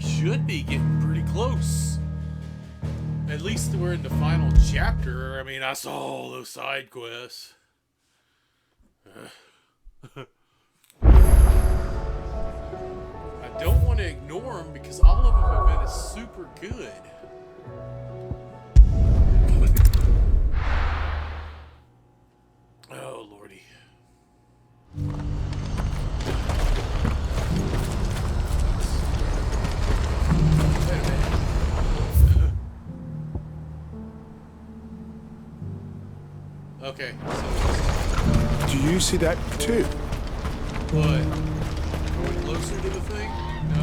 should be getting pretty close. At least we're in the final chapter. I mean, I saw all those side quests. I don't want to ignore them because all of them have been super good. Oh, lordy. Wait a minute. Okay. Do you see that too? What? Going closer to the thing? No.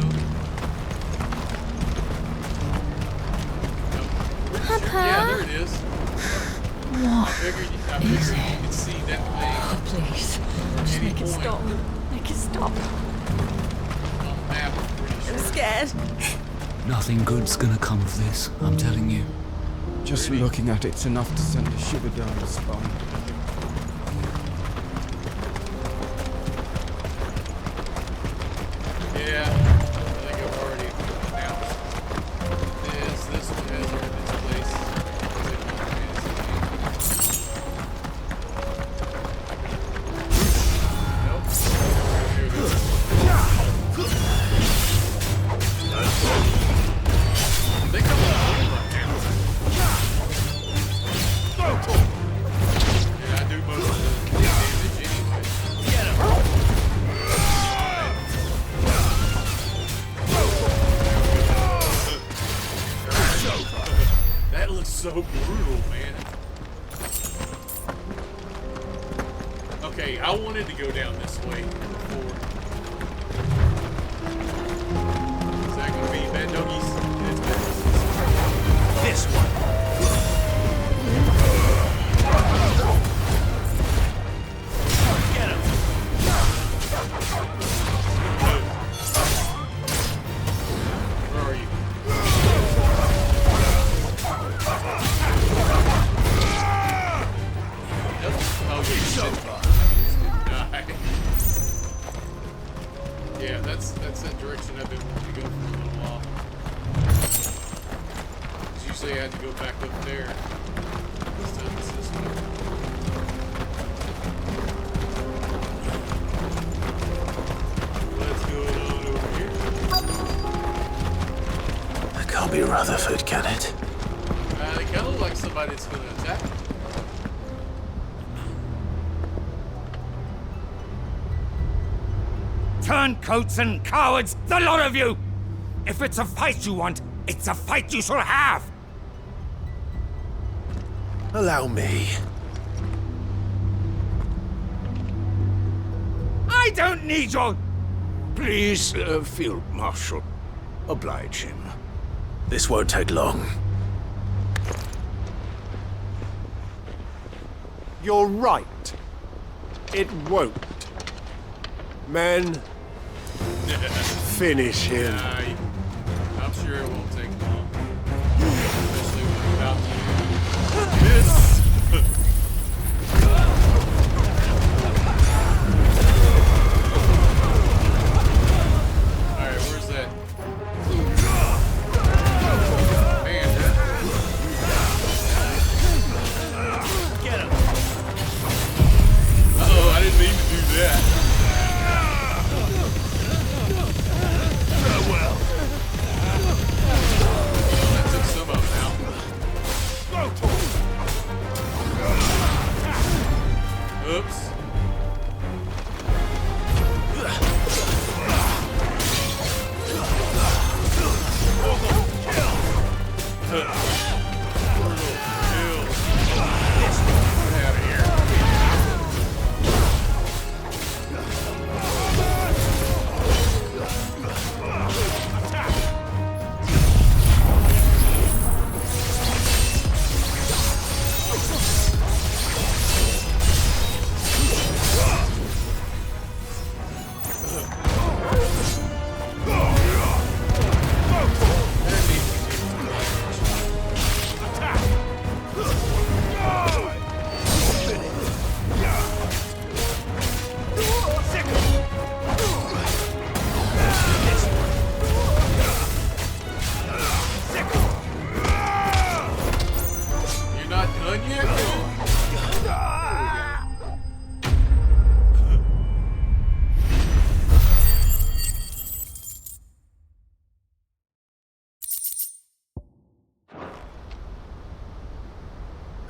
Papa? Yeah, there it is. What I figured you could see that thing. Oh, please. Just Any make it point. stop. Make it stop. On the map, I'm pretty sure. I'm scared. Nothing good's gonna come of this, I'm telling you. Just looking at it's enough to send a shiver down the spine. Yeah, I think I've already announced this. This one has earned its place. Nope. Here it is. They come on right now. Yeah, I do most of the damage anyway. Get him! That looks so brutal, man. Okay, I wanted to go down this way before. Is that gonna be bad doggies? It's bad doggies. This one. Get him. Where are you? Nope. Oh, you should die. Yeah, that's that direction I've been wanting to go for a little while. 'Cause you say I had to go back up there. This time it's this way. What's going on over here? That can't be Rutherford, can it? They kind of look like somebody that's going to attack me. Turncoats and cowards, the lot of you! If it's a fight you want, it's a fight you shall have! Allow me. I don't need your... Please, Field Marshal. Oblige him. This won't take long. You're right. It won't. Men, finish him. I'm sure it won't take long. Especially when I'm about to miss. Alright, where's that? Man, Get him. uh-oh, I didn't mean to do that. Farewell. That took some of it out. Oops. Get out of here.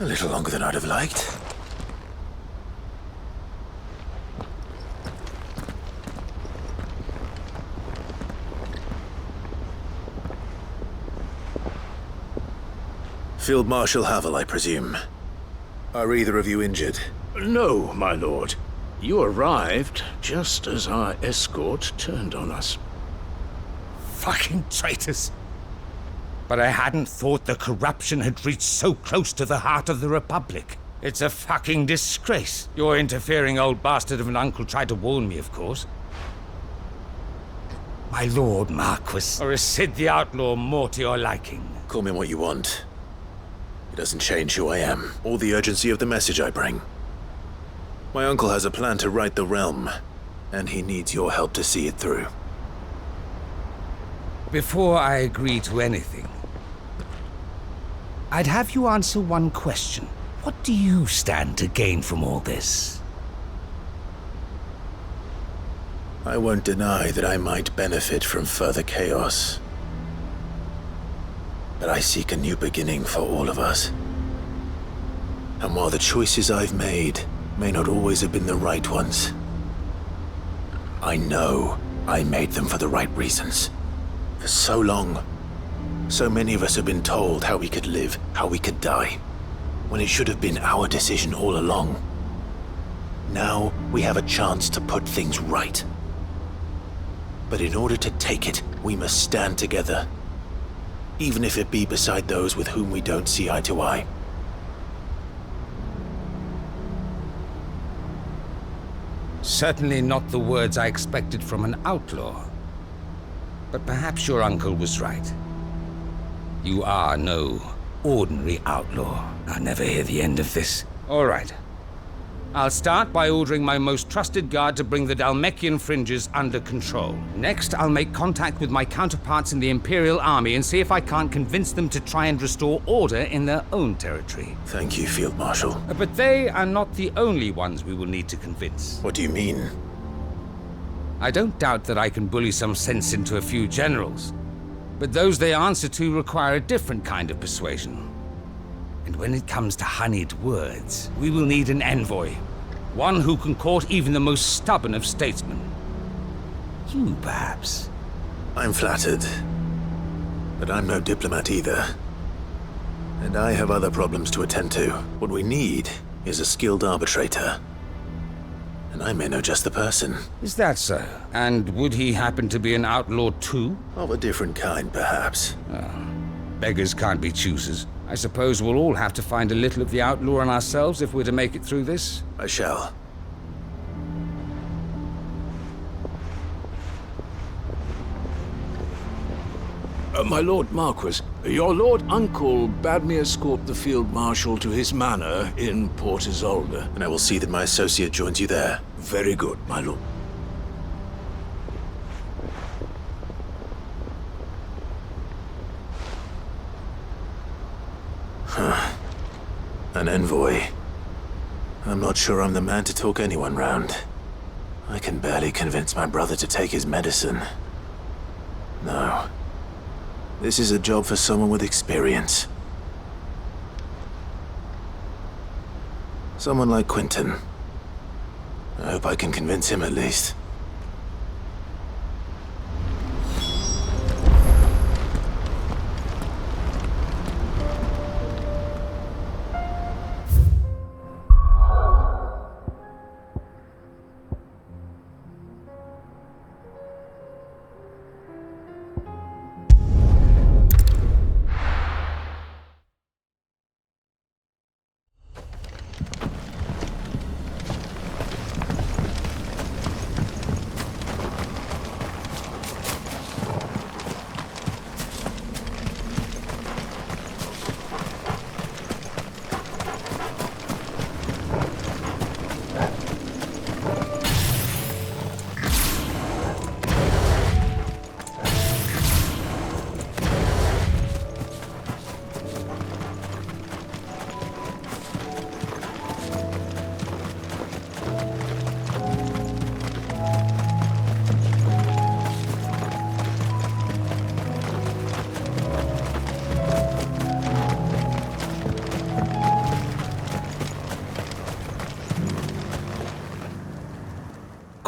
A little longer than I'd have liked. Field Marshal Havel, I presume. Are either of you injured? No, my lord. You arrived just as our escort turned on us. Fucking traitors. But I hadn't thought the corruption had reached so close to the heart of the Republic. It's a fucking disgrace. Your interfering old bastard of an uncle tried to warn me, of course. My lord Marquis, or is Sid the Outlaw more to your liking? Call me what you want. It doesn't change who I am, or the urgency of the message I bring. My uncle has a plan to right the realm, and he needs your help to see it through. Before I agree to anything, I'd have you answer one question. What do you stand to gain from all this? I won't deny that I might benefit from further chaos. But I seek a new beginning for all of us. And while the choices I've made may not always have been the right ones, I know I made them for the right reasons. For so long, so many of us have been told how we could live, how we could die, when it should have been our decision all along. Now we have a chance to put things right. But in order to take it, we must stand together, even if it be beside those with whom we don't see eye to eye. Certainly not the words I expected from an outlaw. But perhaps your uncle was right. You are no ordinary outlaw. I'll never hear the end of this. All right. I'll start by ordering my most trusted guard to bring the Dalmekian fringes under control. Next, I'll make contact with my counterparts in the Imperial Army and see if I can't convince them to try and restore order in their own territory. Thank you, Field Marshal. But they are not the only ones we will need to convince. What do you mean? I don't doubt that I can bully some sense into a few generals, but those they answer to require a different kind of persuasion. And when it comes to honeyed words, we will need an envoy. One who can court even the most stubborn of statesmen. You, perhaps. I'm flattered. But I'm no diplomat either. And I have other problems to attend to. What we need is a skilled arbitrator. And I may know just the person. Is that so? And would he happen to be an outlaw too? Of a different kind, perhaps. Beggars can't be choosers. I suppose we'll all have to find a little of the outlaw in ourselves if we're to make it through this. I shall. My Lord Marquis, your Lord Uncle bade me escort the Field Marshal to his manor in Port Isolde. And I will see that my associate joins you there. Very good, my lord. An envoy. I'm not sure I'm the man to talk anyone round. I can barely convince my brother to take his medicine. No. This is a job for someone with experience. Someone like Quentin. I hope I can convince him at least.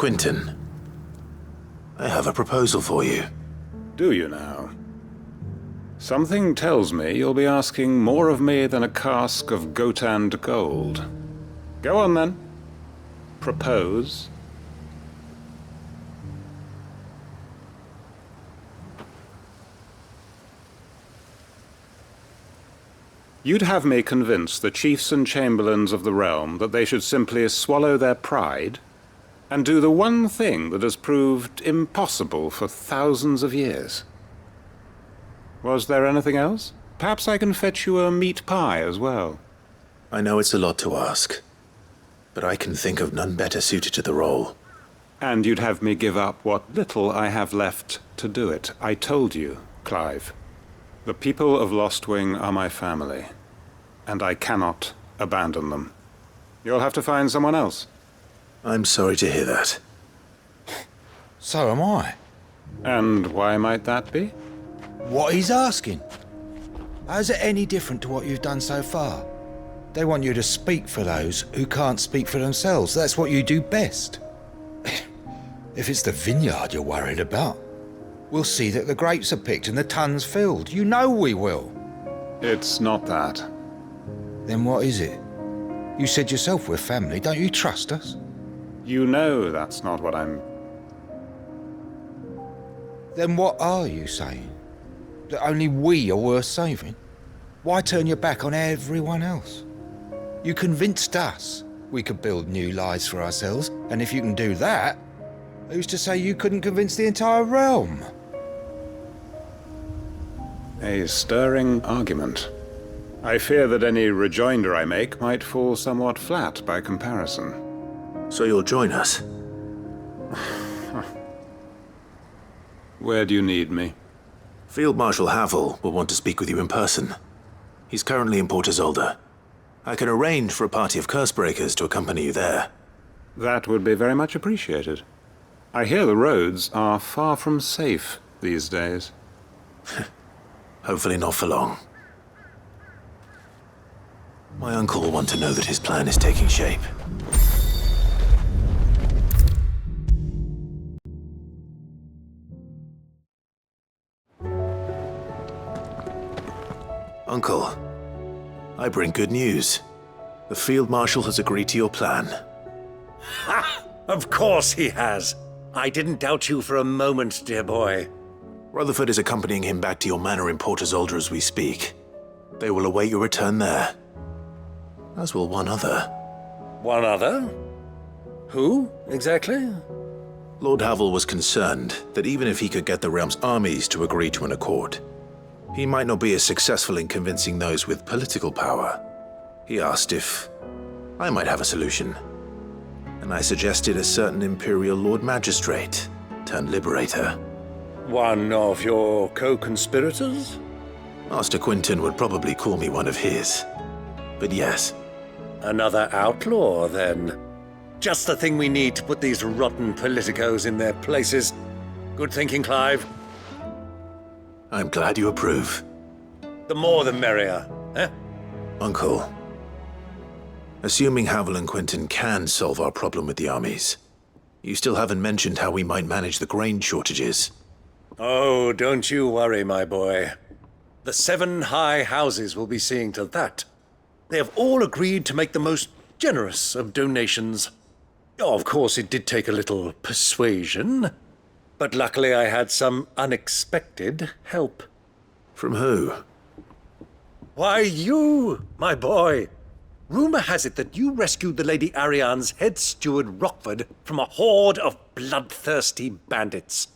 Quinton, I have a proposal for you. Do you now? Something tells me you'll be asking more of me than a cask of Gotand gold. Go on then. Propose. You'd have me convince the chiefs and chamberlains of the realm that they should simply swallow their pride and do the one thing that has proved impossible for thousands of years. Was there anything else? Perhaps I can fetch you a meat pie as well. I know it's a lot to ask, but I can think of none better suited to the role. And you'd have me give up what little I have left to do it. I told you, Clive. The people of Lostwing are my family, and I cannot abandon them. You'll have to find someone else. I'm sorry to hear that. So am I. And why might that be? What he's asking. How's it any different to what you've done so far? They want you to speak for those who can't speak for themselves. That's what you do best. If it's the vineyard you're worried about, we'll see that the grapes are picked and the tons filled. You know we will. It's not that. Then what is it? You said yourself we're family. Don't you trust us? You know that's not what I'm... Then what are you saying? That only we are worth saving? Why turn your back on everyone else? You convinced us we could build new lives for ourselves, and if you can do that, who's to say you couldn't convince the entire realm? A stirring argument. I fear that any rejoinder I make might fall somewhat flat by comparison. So you'll join us? Where do you need me? Field Marshal Havel will want to speak with you in person. He's currently in Port Isolde. I can arrange for a party of Cursebreakers to accompany you there. That would be very much appreciated. I hear the roads are far from safe these days. Hopefully not for long. My uncle will want to know that his plan is taking shape. Uncle, I bring good news. The Field Marshal has agreed to your plan. Ha! Of course he has. I didn't doubt you for a moment, dear boy. Rutherford is accompanying him back to your manor in Port Isolde as we speak. They will await your return there. As will one other. One other? Who, exactly? Lord Havel was concerned that even if he could get the realm's armies to agree to an accord, he might not be as successful in convincing those with political power. He asked if I might have a solution, and I suggested a certain Imperial Lord Magistrate turned Liberator. One of your co-conspirators? Master Quinton would probably call me one of his, but yes. Another outlaw, then. Just the thing we need to put these rotten politicos in their places. Good thinking, Clive. I'm glad you approve. The more the merrier, eh? Uncle, assuming Havel and Quinton can solve our problem with the armies, you still haven't mentioned how we might manage the grain shortages. Oh, don't you worry, my boy. The 7 high houses will be seeing to that. They have all agreed to make the most generous of donations. Oh, of course, it did take a little persuasion, but luckily I had some unexpected help. From who? Why, you, my boy. Rumor has it that you rescued the Lady Ariane's head steward Rockford from a horde of bloodthirsty bandits.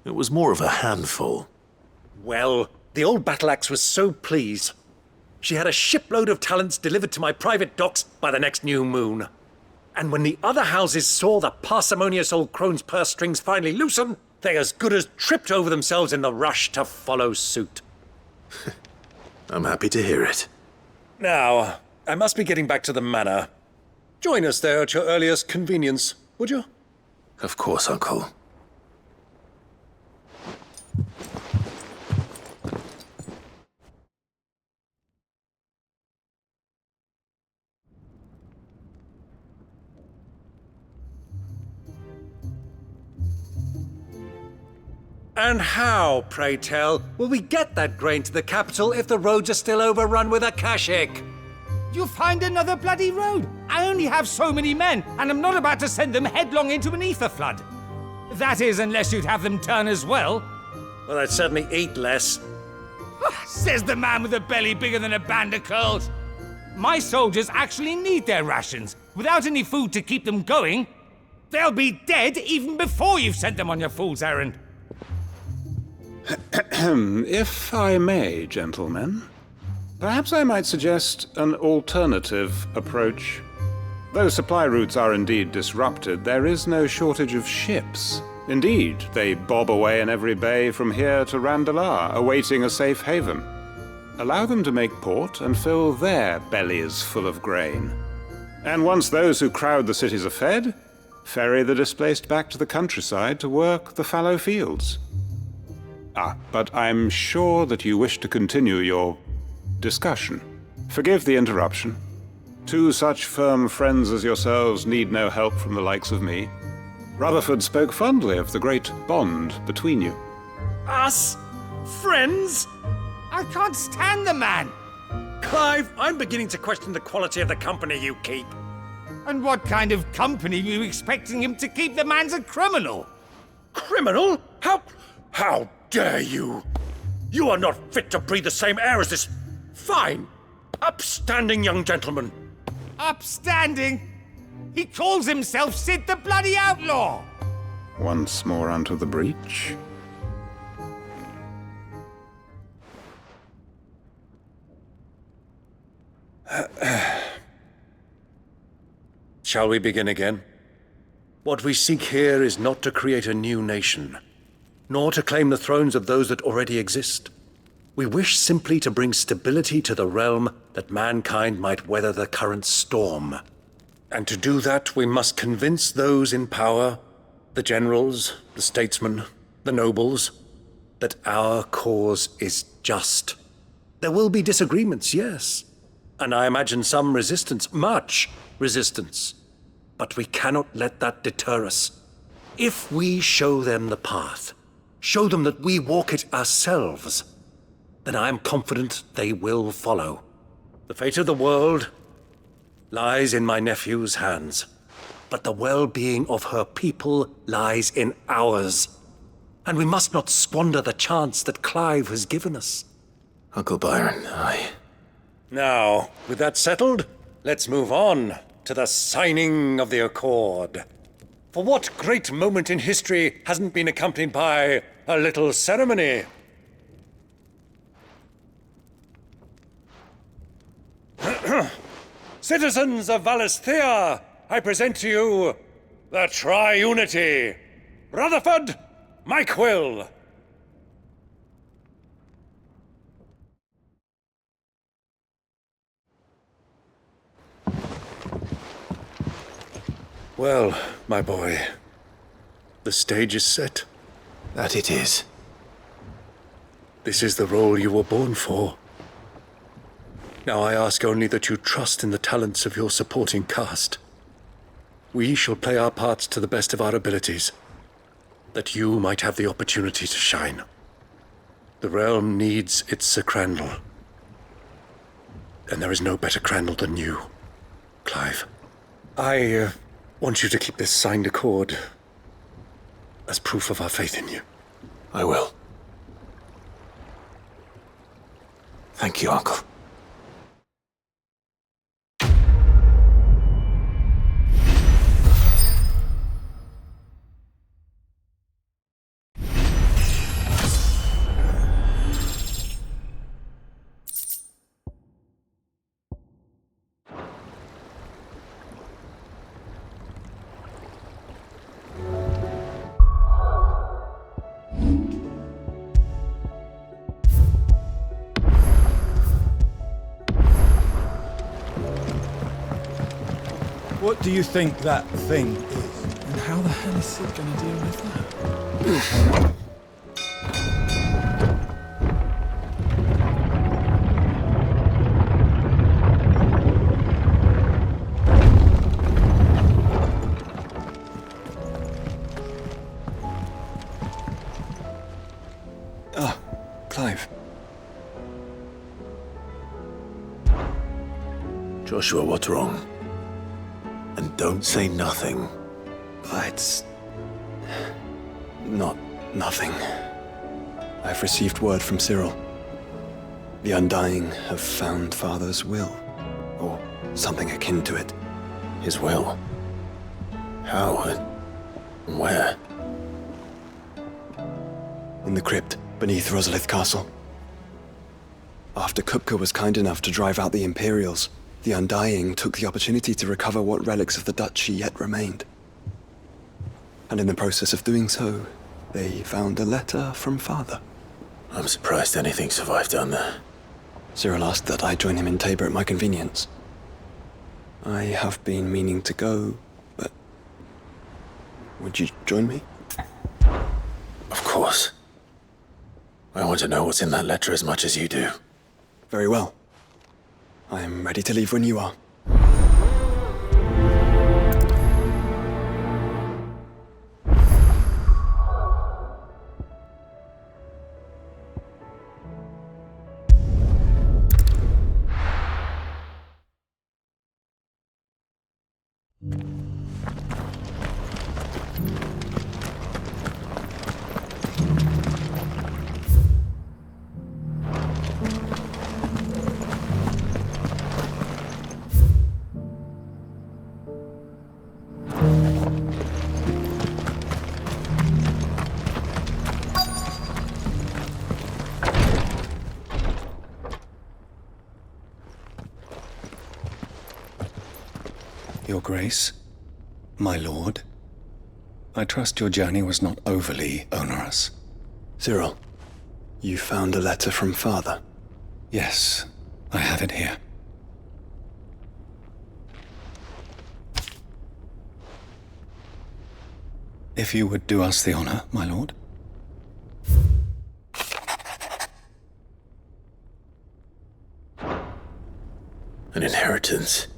It was more of a handful. Well, the old battle-axe was so pleased. She had a shipload of talents delivered to my private docks by the next new moon. And when the other houses saw the parsimonious old crone's purse strings finally loosen, they as good as tripped over themselves in the rush to follow suit. I'm happy to hear it. Now, I must be getting back to the manor. Join us there at your earliest convenience, would you? Of course, Uncle. And how, pray tell, will we get that grain to the capital if the roads are still overrun with Akashic? You find another bloody road. I only have so many men, and I'm not about to send them headlong into an ether flood. That is, unless you'd have them turn as well. Well, I'd certainly eat less. Says the man with a belly bigger than a band of curls. My soldiers actually need their rations. Without any food to keep them going, they'll be dead even before you've sent them on your fool's errand. If I may, gentlemen, perhaps I might suggest an alternative approach. Though supply routes are indeed disrupted, there is no shortage of ships. Indeed, they bob away in every bay from here to Randalar, awaiting a safe haven. Allow them to make port and fill their bellies full of grain. And once those who crowd the cities are fed, ferry the displaced back to the countryside to work the fallow fields. But I'm sure that you wish to continue your discussion. Forgive the interruption. Two such firm friends as yourselves need no help from the likes of me. Rutherford spoke fondly of the great bond between you. Us? Friends? I can't stand the man. Clive, I'm beginning to question the quality of the company you keep. And what kind of company were you expecting him to keep? The man's a criminal. Criminal? How dare you? You are not fit to breathe the same air as this fine, upstanding young gentleman. Upstanding? He calls himself Sid the Bloody Outlaw! Once more onto the breach. Shall we begin again? What we seek here is not to create a new nation, nor to claim the thrones of those that already exist. We wish simply to bring stability to the realm that mankind might weather the current storm. And to do that, we must convince those in power, the generals, the statesmen, the nobles, that our cause is just. There will be disagreements, yes. And I imagine some resistance, much resistance. But we cannot let that deter us. If we show them the path, show them that we walk it ourselves, then I am confident they will follow. The fate of the world lies in my nephew's hands, but the well-being of her people lies in ours. And we must not squander the chance that Clive has given us. Uncle Byron, aye. Now, with that settled, let's move on to the signing of the Accord. For what great moment in history hasn't been accompanied by a little ceremony? Citizens of Valisthea, I present to you the Triunity. Rutherford, Mike Will. Well, my boy, the stage is set. That it is. This is the role you were born for. Now I ask only that you trust in the talents of your supporting cast. We shall play our parts to the best of our abilities, that you might have the opportunity to shine. The realm needs its Sir Crandall. And there is no better Crandall than you, Clive. I want you to keep this signed accord as proof of our faith in you. I will. Thank you, Uncle. What do you think that thing is? And how the hell is Sid gonna deal with that? Joshua, what's wrong? And don't say nothing. It's nothing. I've received word from Cyril. The Undying have found Father's will, or something akin to it. His will? How and where? In the crypt beneath Rosalith Castle. After Kupka was kind enough to drive out the Imperials, the Undying took the opportunity to recover what relics of the Duchy yet remained. And in the process of doing so, they found a letter from Father. I'm surprised anything survived down there. Cyril asked that I join him in Tabor at my convenience. I have been meaning to go, but... would you join me? Of course. I want to know what's in that letter as much as you do. Very well. I am ready to leave when you are. Your Grace, my lord, I trust your journey was not overly onerous. Cyril, you found a letter from Father? Yes, I have it here. If you would do us the honor, my lord. An inheritance.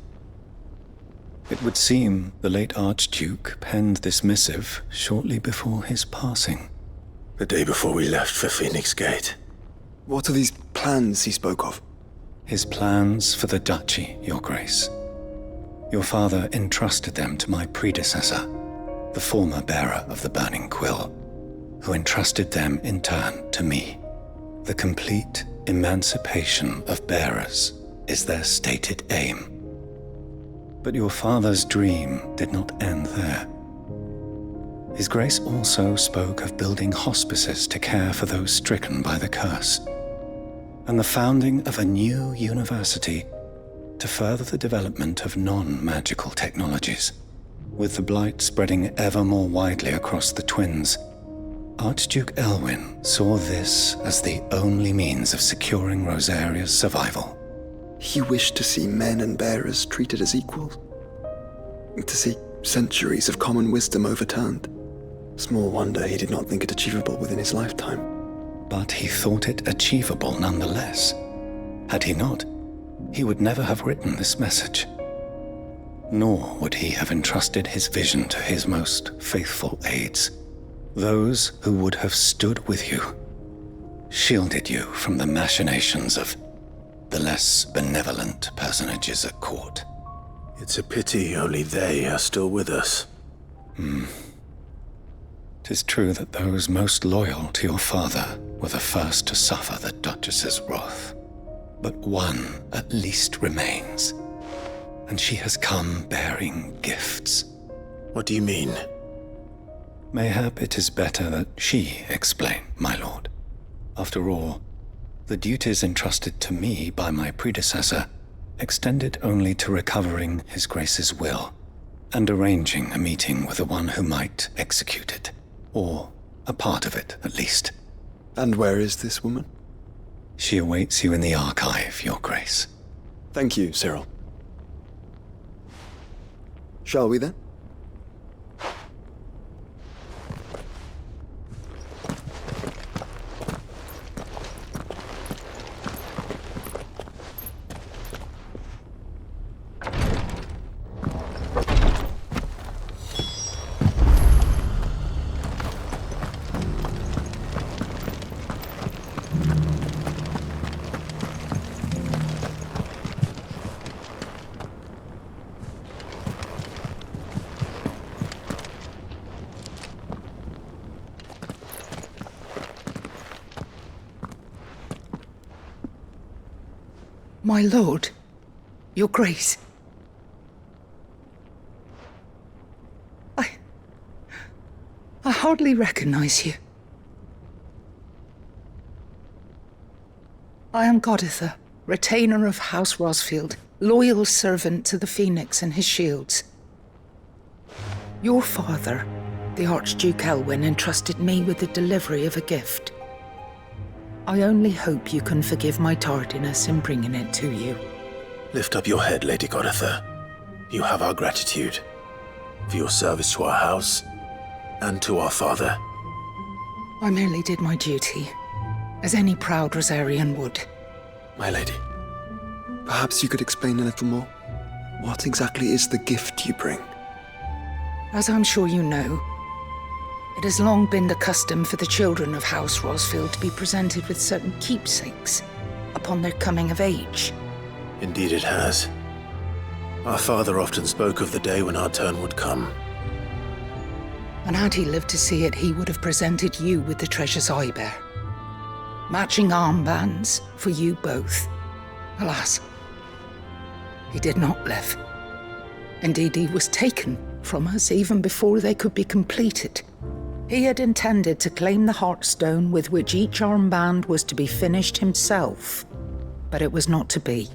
It would seem the late Archduke penned this missive shortly before his passing. The day before we left for Phoenix Gate. What are these plans he spoke of? His plans for the Duchy, Your Grace. Your father entrusted them to my predecessor, the former bearer of the Burning Quill, who entrusted them in turn to me. The complete emancipation of bearers is their stated aim. But your father's dream did not end there. His Grace also spoke of building hospices to care for those stricken by the curse, and the founding of a new university to further the development of non-magical technologies. With the blight spreading ever more widely across the Twins, Archduke Elwyn saw this as the only means of securing Rosaria's survival. He wished to see men and bearers treated as equals. To see centuries of common wisdom overturned. Small wonder he did not think it achievable within his lifetime. But he thought it achievable nonetheless. Had he not, he would never have written this message. Nor would he have entrusted his vision to his most faithful aides, those who would have stood with you, shielded you from the machinations of the less benevolent personages at court. It's a pity only they are still with us. 'Tis true that those most loyal to your father were the first to suffer the Duchess's wrath. But one at least remains, and she has come bearing gifts. What do you mean? Mayhap it is better that she explain, my lord. After all, the duties entrusted to me by my predecessor extended only to recovering His Grace's will and arranging a meeting with the one who might execute it, or a part of it at least. And where is this woman? She awaits you in the archive, Your Grace. Thank you, Cyril. Shall we then? My lord, your grace. I hardly recognize you. I am Goditha, retainer of House Rosfield, loyal servant to the Phoenix and his shields. Your father, the Archduke Elwyn, entrusted me with the delivery of a gift. I only hope you can forgive my tardiness in bringing it to you. Lift up your head, Lady Goditha. You have our gratitude for your service to our house and to our father. I merely did my duty, as any proud Rosarian would. My lady, perhaps you could explain a little more? What exactly is the gift you bring? As I'm sure you know, it has long been the custom for the children of House Rosfield to be presented with certain keepsakes upon their coming of age. Indeed it has. Our father often spoke of the day when our turn would come. And had he lived to see it, he would have presented you with the treasures I bear. Matching armbands for you both. Alas, he did not live. Indeed, he was taken from us even before they could be completed. He had intended to claim the Heartstone with which each armband was to be finished himself, but it was not to be.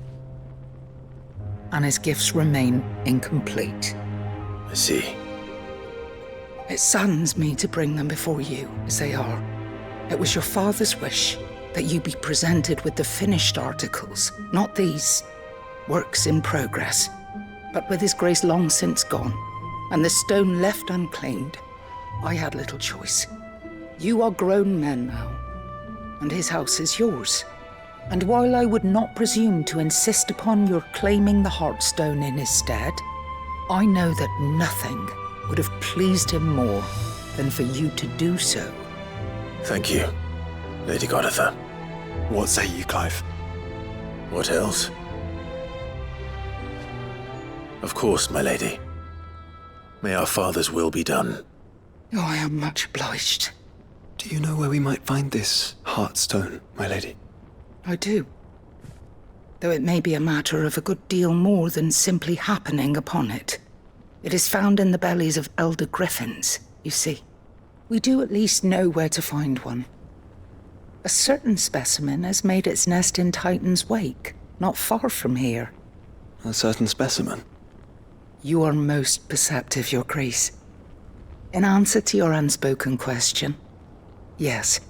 And his gifts remain incomplete. I see. It saddens me to bring them before you, as they are. It was your father's wish that you be presented with the finished articles, not these works in progress. But with his grace long since gone, and the stone left unclaimed, I had little choice. You are grown men now, and his house is yours. And while I would not presume to insist upon your claiming the Heartstone in his stead, I know that nothing would have pleased him more than for you to do so. Thank you, Lady Goditha. What say you, Clive? What else? Of course, my lady. May our father's will be done. Oh, I am much obliged. Do you know where we might find this Heartstone, my lady? I do. Though it may be a matter of a good deal more than simply happening upon it. It is found in the bellies of elder griffins, you see. We do at least know where to find one. A certain specimen has made its nest in Titan's Wake, not far from here. A certain specimen? You are most perceptive, Your Grace. In answer to your unspoken question, yes.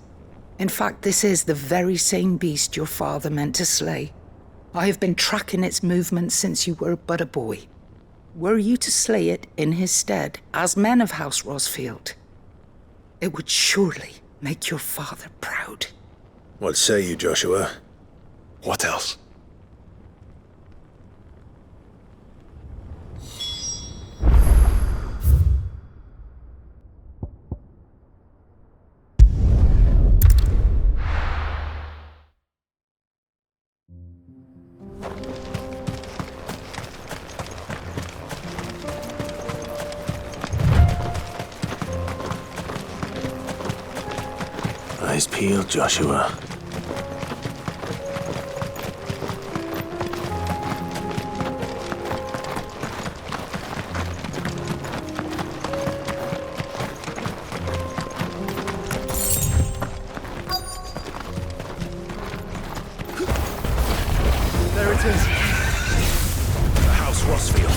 In fact, this is the very same beast your father meant to slay. I have been tracking its movements since you were but a boy. Were you to slay it in his stead, as men of House Rosfield, it would surely make your father proud. What say you, Joshua? What else? Eyes peeled, Joshua. There it is. The House Rosfield.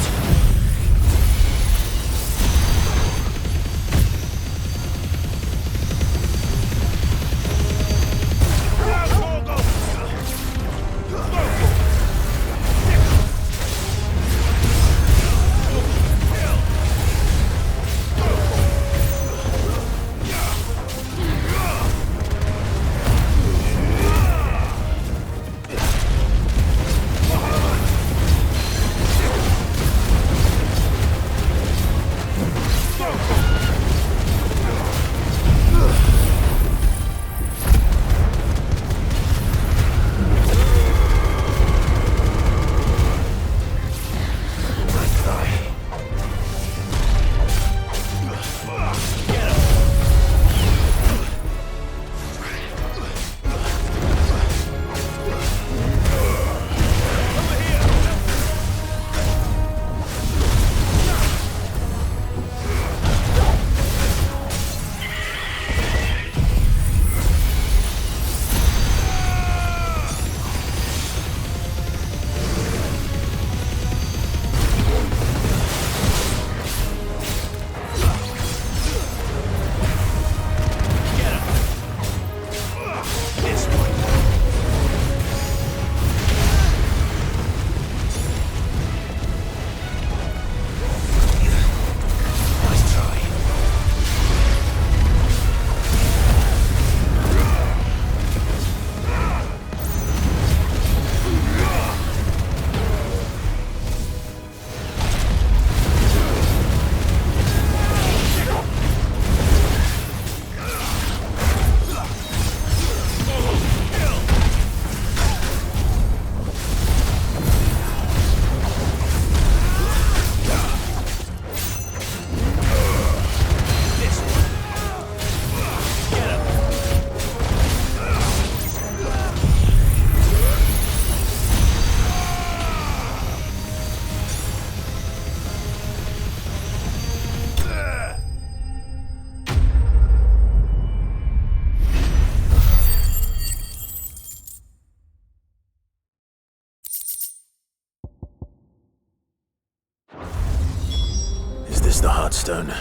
Heartstone?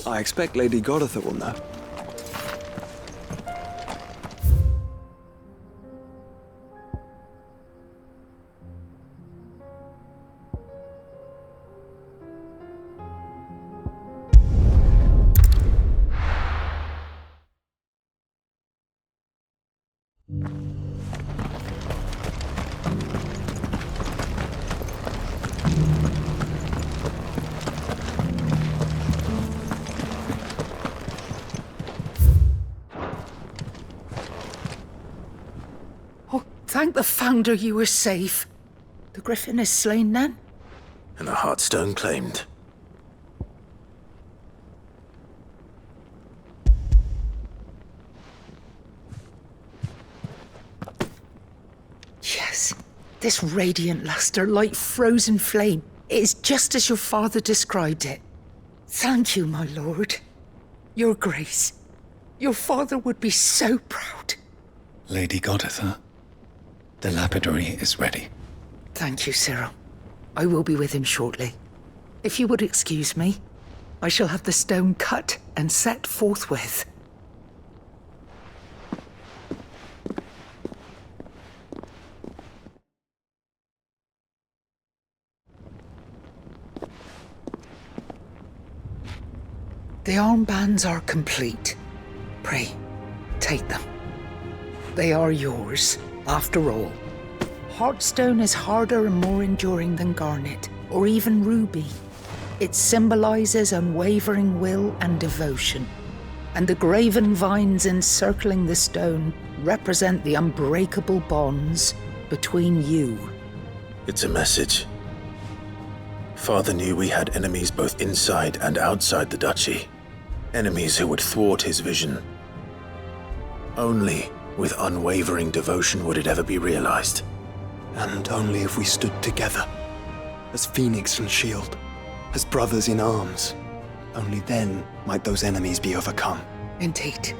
I expect Lady Goditha will know. Thank the Founder you were safe. The Griffin is slain then? And the Heartstone claimed. Yes. This radiant luster, like frozen flame. It is just as your father described it. Thank you, my lord. Your grace. Your father would be so proud. Lady Goditha, the lapidary is ready. Thank you, Cyril. I will be with him shortly. If you would excuse me, I shall have the stone cut and set forthwith. The armbands are complete. Pray, take them. They are yours, after all. Heartstone is harder and more enduring than garnet, or even ruby. It symbolizes unwavering will and devotion, and the graven vines encircling the stone represent the unbreakable bonds between you. It's a message. Father knew we had enemies both inside and outside the duchy. Enemies who would thwart his vision. Only with unwavering devotion would it ever be realized. And only if we stood together, as Phoenix and Shield, as brothers in arms, only then might those enemies be overcome. Indeed.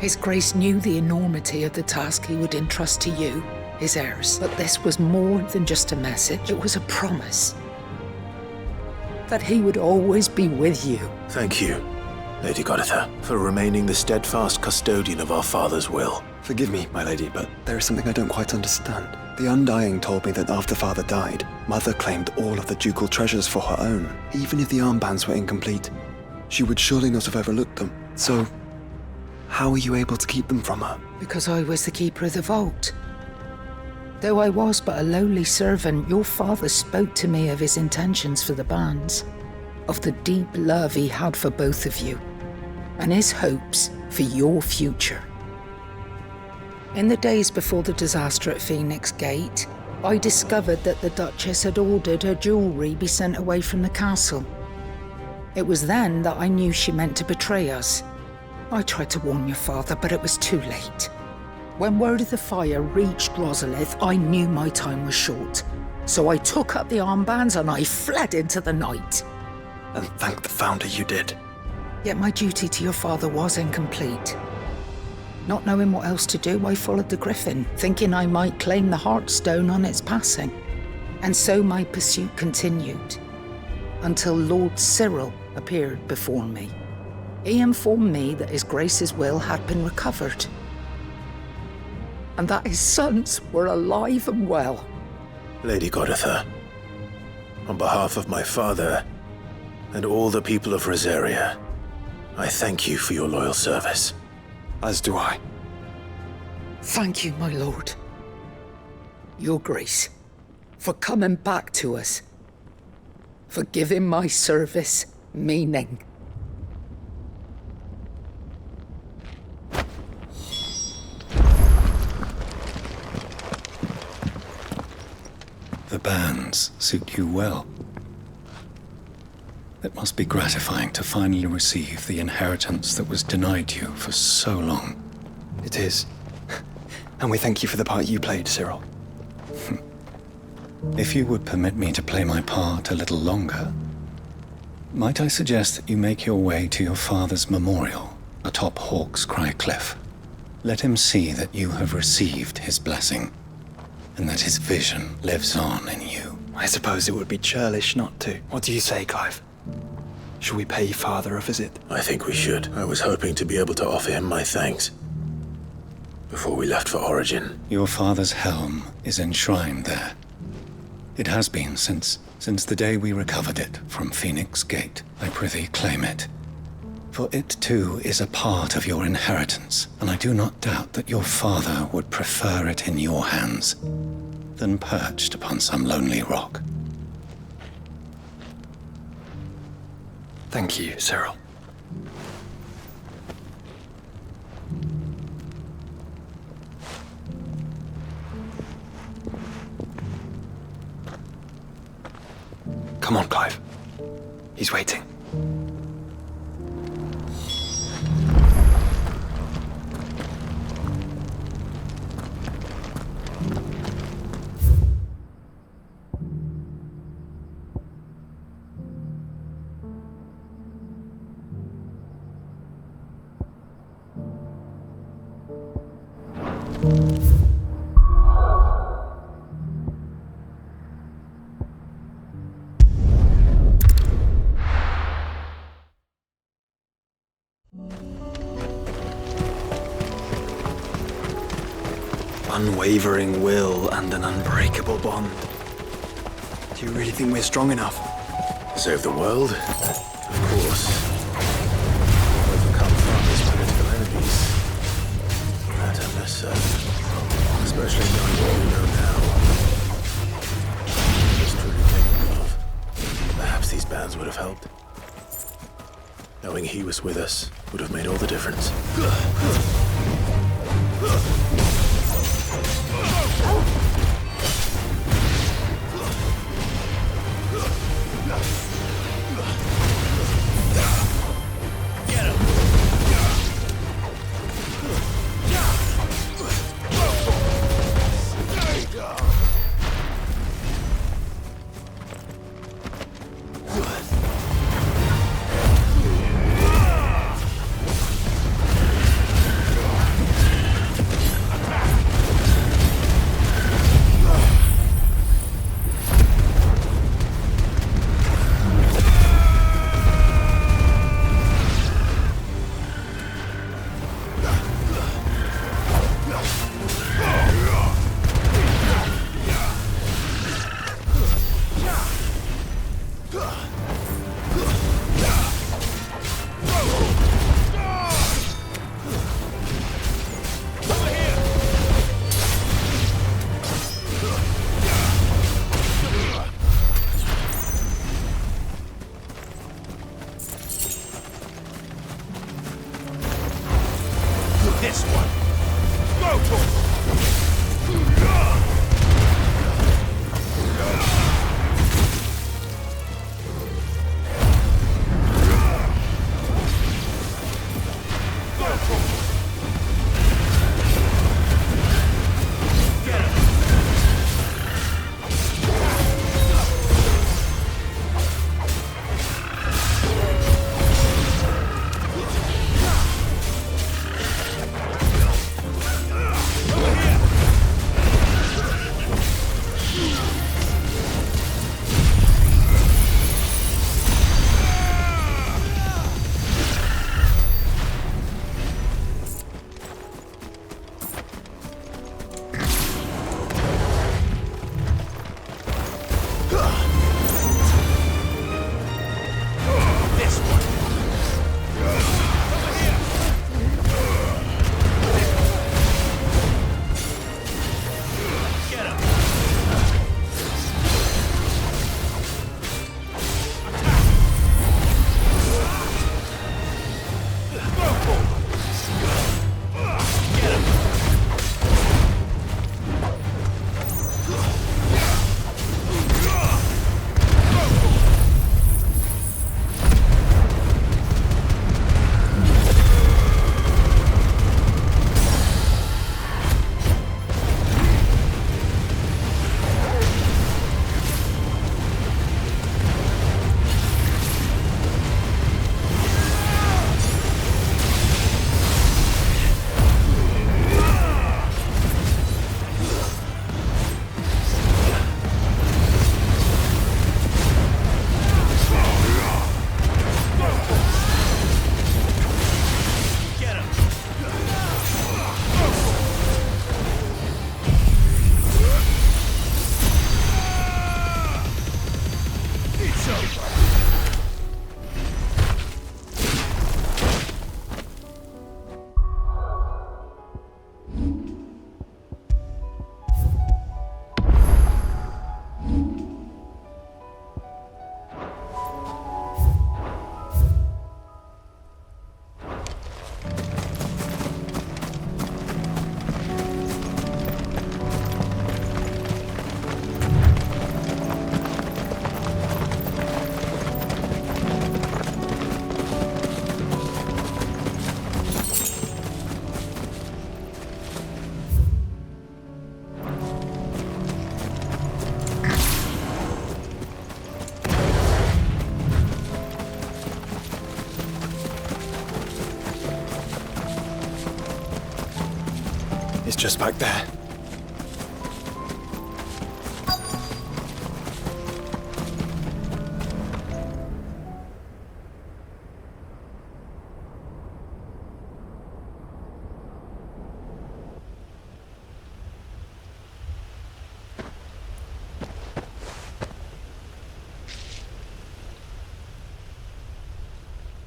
His Grace knew the enormity of the task he would entrust to you, his heirs. But this was more than just a message. It was a promise. That he would always be with you. Thank you, Lady Goditha, for remaining the steadfast custodian of our father's will. Forgive me, my lady, but there is something I don't quite understand. The Undying told me that after Father died, Mother claimed all of the ducal treasures for her own. Even if the armbands were incomplete, she would surely not have overlooked them. So, how were you able to keep them from her? Because I was the keeper of the vault. Though I was but a lowly servant, your father spoke to me of his intentions for the bands, of the deep love he had for both of you, and his hopes for your future. In the days before the disaster at Phoenix Gate, I discovered that the Duchess had ordered her jewelry be sent away from the castle. It was then that I knew she meant to betray us. I tried to warn your father, but it was too late. When word of the fire reached Rosalith, I knew my time was short. So I took up the armbands and I fled into the night. And thank the Founder you did. Yet my duty to your father was incomplete. Not knowing what else to do, I followed the Griffin, thinking I might claim the Heartstone on its passing. And so my pursuit continued, until Lord Cyril appeared before me. He informed me that His Grace's will had been recovered, and that his sons were alive and well. Lady Goditha, on behalf of my father and all the people of Rosaria, I thank you for your loyal service. As do I. Thank you, my lord. Your Grace, for coming back to us, for giving my service meaning. The bands suit you well. It must be gratifying to finally receive the inheritance that was denied you for so long. It is. And we thank you for the part you played, Cyril. If you would permit me to play my part a little longer, might I suggest that you make your way to your father's memorial atop Hawk's Cry Cliff? Let him see that you have received his blessing, and that his vision lives on in you. I suppose it would be churlish not to. What do you say, Clive? Should we pay Father a visit? I think we should. I was hoping to be able to offer him my thanks before we left for Origin. Your father's helm is enshrined there. It has been since the day we recovered it from Phoenix Gate. I prithee claim it. For it too is a part of your inheritance, and I do not doubt that your father would prefer it in your hands than perched upon some lonely rock. Thank you, Cyril. Come on, Clive. He's waiting. Unwavering will and an unbreakable bond. Do you really think we're strong enough? Save the world? Of course. Overcome Father's political enemies. That I'm less certain. Especially knowing what we know now. He's truly capable of. Perhaps these bands would have helped. Knowing he was with us would have made all the difference. This one. Go for it. is just back there.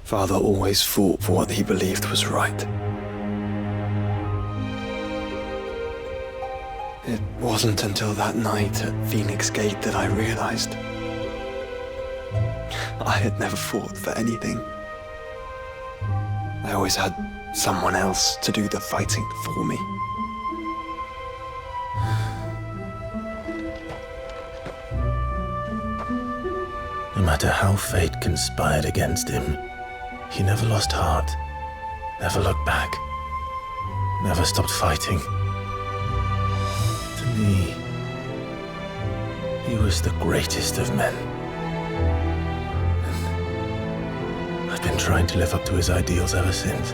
Father always fought for what he believed was right. It wasn't until that night at Phoenix Gate that I realized I had never fought for anything. I always had someone else to do the fighting for me. No matter how fate conspired against him, he never lost heart, never looked back, never stopped fighting. To me, he was the greatest of men. And I've been trying to live up to his ideals ever since.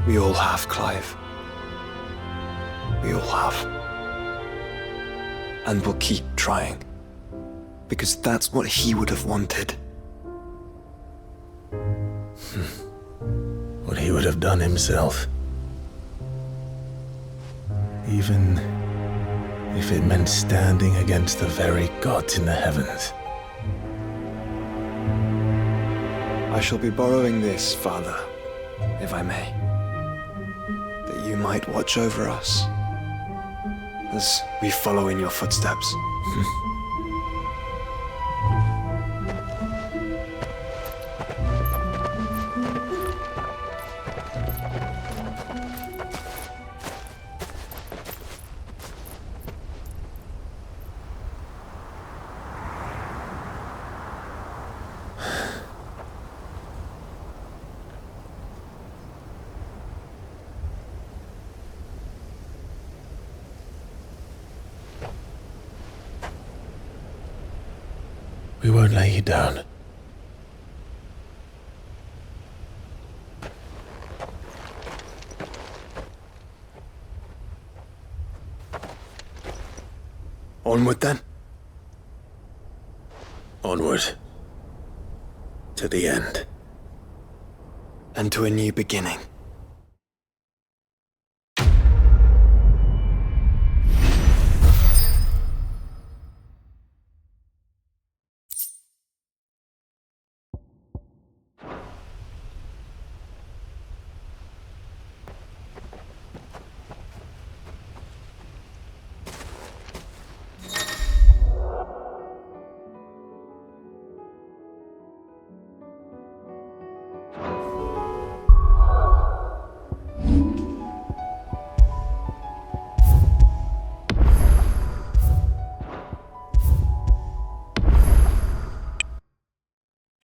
We all have, Clive. We all have. And we'll keep trying. Because that's what he would have wanted. What he would have done himself. Even if it meant standing against the very gods in the heavens. I shall be borrowing this, Father, if I may. That you might watch over us as we follow in your footsteps. We won't lay you down. Onward then? Onward. To the end. And to a new beginning.